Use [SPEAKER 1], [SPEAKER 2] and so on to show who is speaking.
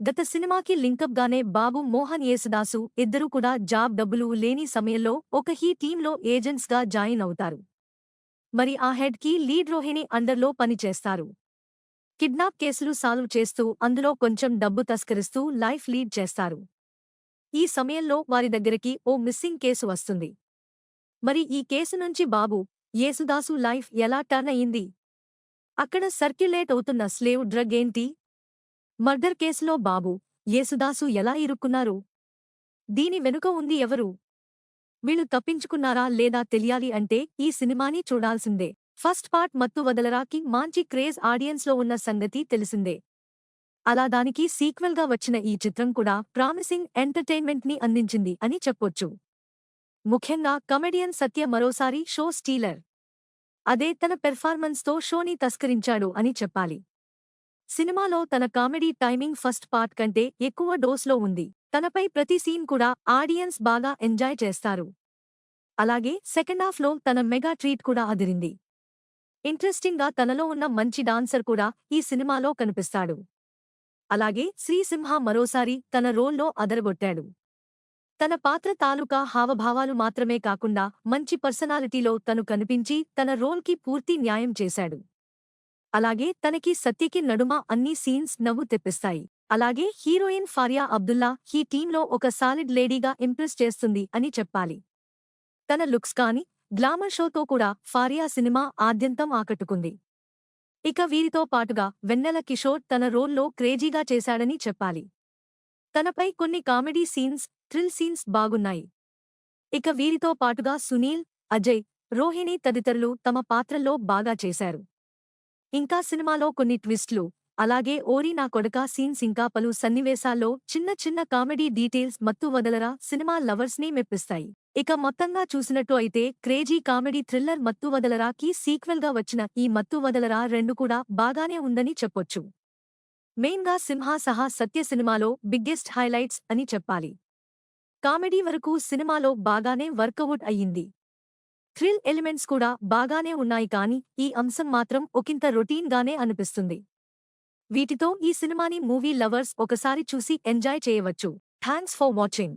[SPEAKER 1] గత సినిమాకి లింకప్ గానే బాబు మోహన్ యేసుదాసు ఇద్దరూ కూడా జాబ్ డబ్బులు లేని సమయంలో ఒక టీంలో ఏజెంట్స్ గా జాయిన్ అవుతారు. మరి ఆ హెడ్ కి లీడ్ రోహిణి అండర్లో పని చేస్తారు. కిడ్నాప్ కేసులు సాల్వ్ చేస్తూ అందులో కొంచెం డబ్బు తస్కరిస్తూ లైఫ్ లీడ్ చేస్తారు. ఈ సమయంలో వారి దగ్గరికి ఓ మిస్సింగ్ కేసు వస్తుంది. మరి ఈ కేసు నుంచి బాబు యేసుదాసు లైఫ్ ఎలా టర్న్ అయింది? అక్కడ సర్క్యులేట్ అవుతున్న స్లేవ్ డ్రగ్ ఏంటి? మర్డర్ కేసులో బాబు యేసుదాసు ఎలా ఇరుక్కున్నారు? దీని వెనుక ఉంది ఎవరు? వీళ్ళు తప్పించుకున్నారా లేదా తెలియాలి అంటే ఈ సినిమాని చూడాల్సిందే. ఫస్ట్ పార్ట్ మత్తు వదలరాకి మంచి క్రేజ్ ఆడియన్స్లో ఉన్న సంగతి తెలిసిందే. అలా దానికి సీక్వెల్గా వచ్చిన ఈ చిత్రం కూడా ప్రామిసింగ్ ఎంటర్టైన్మెంట్ని అందించింది అని చెప్పొచ్చు. ముఖ్యంగా కమెడియన్ సత్య మరోసారి షో స్టీలర్. అదే తన పెర్ఫార్మెన్స్తో షోని తస్కరించాడు అని చెప్పాలి. సినిమాలో తన కామెడీ టైమింగ్ ఫస్ట్ పార్ట్ కంటే ఎక్కువ డోస్లో ఉంది. తనపై ప్రతి సీన్ కూడా ఆడియన్స్ బాగా ఎంజాయ్ చేస్తారు. అలాగే సెకండ్ హాఫ్లో తన మెగా ట్రీట్ కూడా అదిరింది. ఇంట్రెస్టింగ్గా తనలో ఉన్న మంచి డాన్సర్ కూడా ఈ సినిమాలో కనిపిస్తాడు. అలాగే శ్రీసింహ మరోసారి తన రోల్లో అదరగొట్టాడు. తన పాత్ర తాలూకా హావభావాలు మాత్రమే కాకుండా మంచి పర్సనాలిటీలో తను కనిపించి తన రోల్కి పూర్తి న్యాయం చేశాడు. అలాగే తనకి సత్యకి నడుమ అన్ని సీన్స్ నవ్వు తెప్పిస్తాయి. అలాగే హీరోయిన్ ఫారియా అబ్దుల్లా ఈ టీంలో ఒక సాలిడ్ లేడీగా ఇంప్రెస్ చేస్తుంది అని చెప్పాలి. తన లుక్స్ కానీ గ్లామర్ షోతో కూడా ఫారియా సినిమా ఆద్యంతం ఆకట్టుకుంది. ఇక వీరితో పాటుగా వెన్నెల కిషోర్ తన రోల్లో క్రేజీగా చేశాడని చెప్పాలి. తనపై కొన్ని కామెడీ సీన్స్, థ్రిల్ సీన్స్ బాగున్నాయి. ఇక వీరితో పాటుగా సునీల్, అజయ్, రోహిణి తదితరులు తమ పాత్రల్లో బాగా చేశారు. ఇంకా సినిమాలో కొన్ని ట్విస్ట్లు, అలాగే ఓరి నా కొడకా సీన్స్ ఇంకా పలు సన్నివేశాల్లో చిన్న చిన్న కామెడీ డీటెయిల్స్ మత్తు వదలరా సినిమా లవర్స్ని మెప్పిస్తాయి. ఇక మొత్తంగా చూసినట్టు అయితే క్రేజీ కామెడీ థ్రిల్లర్ మత్తు వదలరాకి సీక్వెల్గా వచ్చిన ఈ మత్తు వదలరా 2 కూడా బాగానే ఉందని చెప్పొచ్చు. మెయిన్గా సింహ సహా సత్య సినిమాలో బిగ్గెస్ట్ హైలైట్స్ అని చెప్పాలి. కామెడీ వరకు సినిమాలో బాగానే వర్కవుట్ అయ్యింది. థ్రిల్ ఎలిమెంట్స్ కూడా బాగానే ఉన్నాయి కానీ ఈ అంశం మాత్రం ఒకింత రొటీన్ గానే అనిపిస్తుంది. వీటితో ఈ సినిమాని మూవీ లవర్స్ ఒకసారి చూసి ఎంజాయ్ చేయవచ్చు. Thanks for watching.